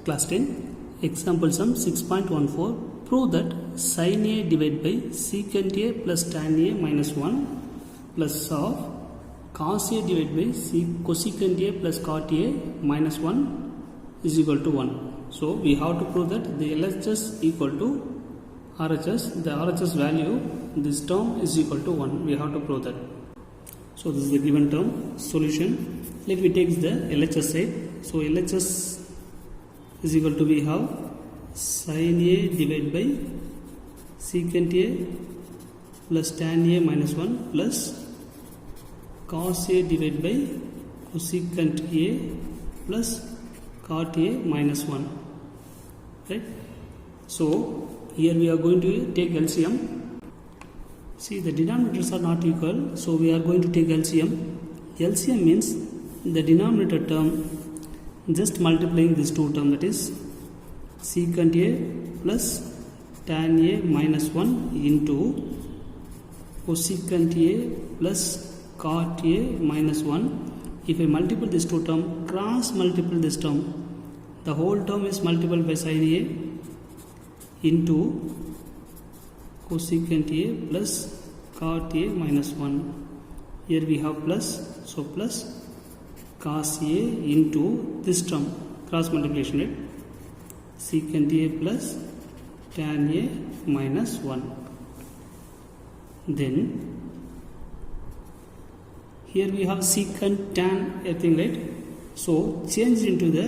Class 10 Example sum 6.14 Prove that sin A divided by secant A plus tan A minus 1 plus of cos A divided by cosecant A plus cot A minus 1 is equal to 1. So we have to prove that the LHS equal to RHS. The RHS value, this term is equal to 1. We have to prove that. So this is the given term. Solution. Let me take the LHS side. So LHS is equal to, we have sin A divided by secant A plus tan A minus 1 plus cos A divided by cosecant A plus cot A minus 1. Right? So here we are going to take LCM. See, the denominators are not equal, so we are going to take LCM. LCM means the denominator term just multiplying these two terms, that is secant A plus tan A minus 1 into cosecant A plus cot A minus 1. If I multiply these two terms, cross multiply this term, the whole term is multiplied by sin A into cosecant A plus cot A minus 1. Here we have plus, so plus cos A into this term, cross multiplication, right? Secant A plus tan A minus 1. Then here we have secant tan everything, right? So change into the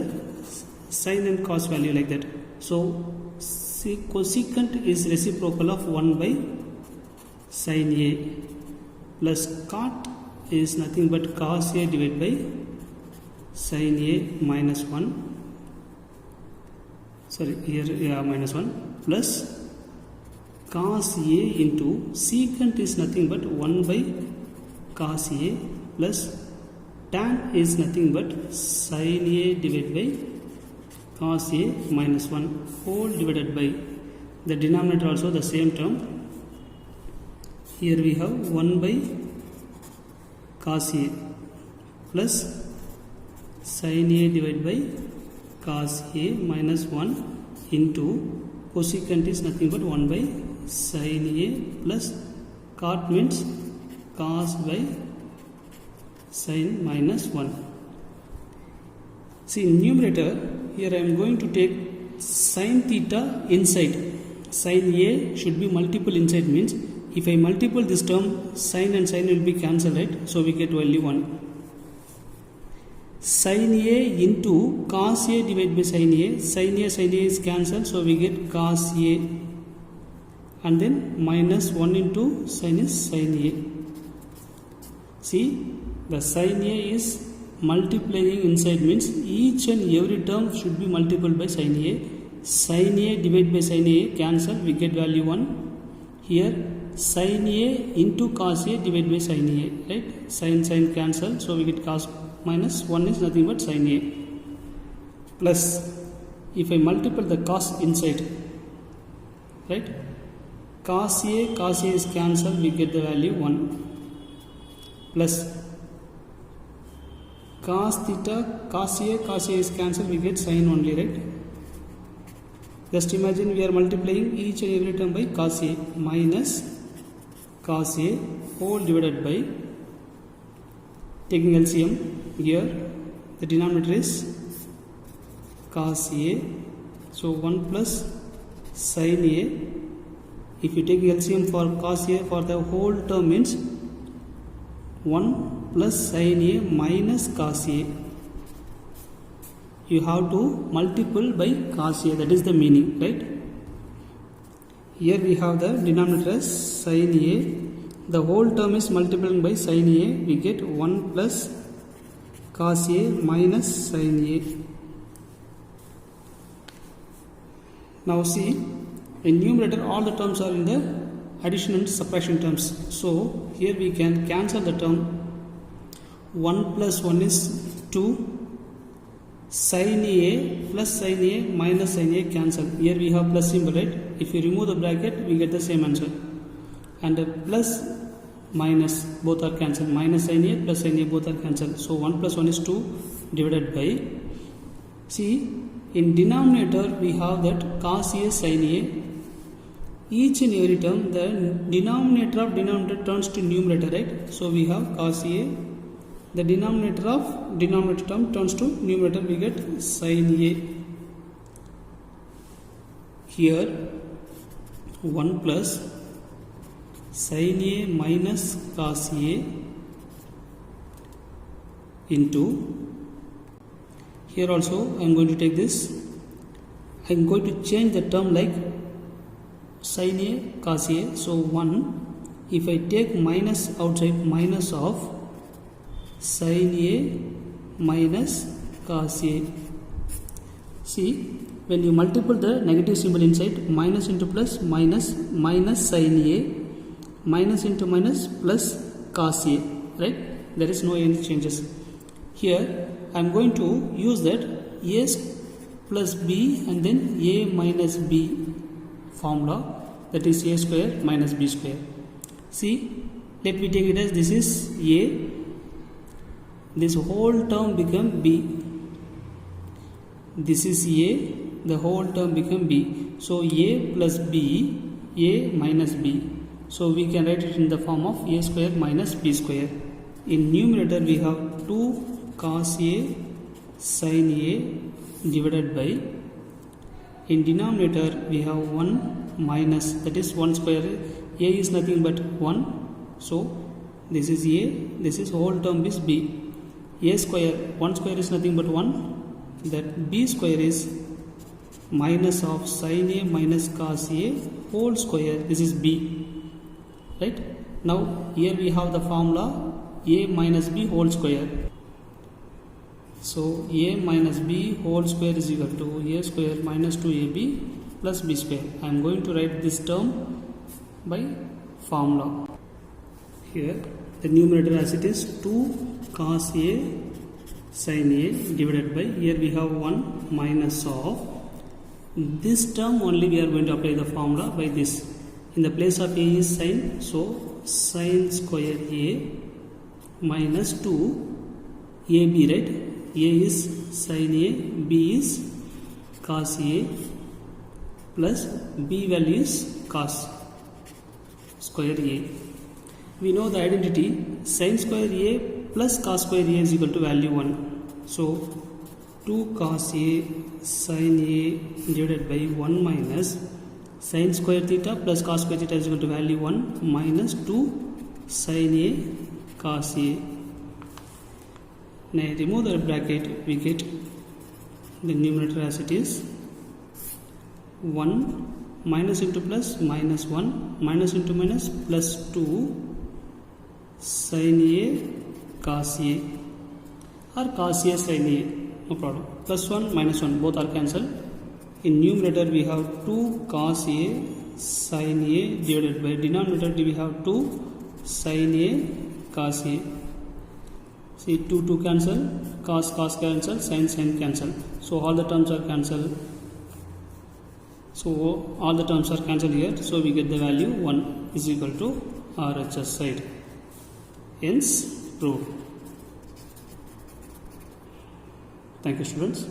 sin and cos value like that. So cosecant is reciprocal of 1 by sin A plus cot is nothing but cos A divided by sin A minus 1, sorry, here minus 1 plus cos A into secant is nothing but 1 by cos A plus tan is nothing but sin A divided by cos A minus 1 whole divided by the denominator also the same term. Here we have 1 by cos A plus sin A divided by cos A minus 1 into cosecant is nothing but 1 by sin A plus cot means cos by sin minus 1. See, in numerator, here I am going to take sin theta inside. Sin A should be multiple inside, means if I multiple this term, sin and sin will be cancelled, right? So we get only 1. Sin A into cos A divided by sin A. Sin A is cancelled, so we get cos A. And then minus 1 into sin is sin A. See, the sin A is multiplying inside, means each and every term should be multiplied by sin A. Sin A divided by sin A cancel, we get value 1. Here sin A into cos A divided by sin A, right? Sin cancel, so we get cos minus 1 is nothing but sin A. Plus, if I multiply the cos inside, right? Cos A is cancelled, we get the value 1. Plus cos theta, cos A is cancelled, we get sin only, right? Just imagine we are multiplying each and every term by cos A minus cos A whole divided by, taking LCM, here the denominator is cos A, so 1 plus sin A. If you take LCM for cos A for the whole term means 1 plus sin A minus cos A. You have to multiple by cos A, that is the meaning, right? Here we have the denominator as sin A. The whole term is multiplying by sin A. We get 1 plus cos A minus sin A. Now see, in numerator all the terms are in the addition and subtraction terms. So here we can cancel the term. 1 plus 1 is 2. Sin A plus sin A minus sin A cancel. Here we have plus symbol, right? If you remove the bracket, we get the same answer. And plus minus both are cancelled. Minus sin A plus sin A both are cancelled. So 1 plus 1 is 2 divided by, see, In denominator we have that cos A sin A. Each and every term, the denominator of denominator turns to numerator, right? So we have cos A. The denominator of denominator term turns to numerator, we get sin A. Here 1 plus sin A minus cos A into, here also I am going to take this, I am going to change the term like sin A cos A. So 1, if I take minus outside, minus of sin A minus cos A. See, when you multiply the negative symbol inside, minus into plus, minus, minus sin A, minus into minus, plus cos A, right? There is no any changes. Here I am going to use that A plus B and then A minus B formula, that is A square minus B square. See, let me take it as this is A, this whole term become B, this is A, the whole term become B. So A plus B, A minus B. So we can write it in the form of A square minus B square. In numerator we have 2 cos A sin A divided by, in denominator we have 1 minus, that is 1 square. A is nothing but 1. So this is A, this is whole term is B. A square, 1 square is nothing but 1. That B square is minus of sin A minus cos A whole square, this is B, right? Now here we have the formula A minus B whole square. So A minus B whole square is equal to A square minus 2AB plus B square. I am going to write this term by formula. Here the numerator as it is 2 cos A sin A divided by, here we have 1 minus of, this term only we are going to apply the formula by this. In the place of A is sin, so sin square A minus 2 AB, right? A is sin A, B is cos A plus B value is cos square A. We know the identity, sin square A plus cos square A is equal to value 1. So 2 cos A sin A divided by 1 minus sin square theta plus cos square theta is equal to value 1 minus 2 sin A cos A. Now remove the bracket, we get the numerator as it is 1 minus into plus minus 1 minus into minus plus 2 sin A cos A or cos A sin A, no problem. Plus 1 minus 1 both are cancelled. In numerator we have 2 cos A sin A divided by, denominator we have 2 sin A cos A. See, 2 cancel, cos cancel, sin cancel. So all the terms are cancelled. So all the terms are cancelled here. So we get the value 1 is equal to RHS side. Hence proved. Thank you, students.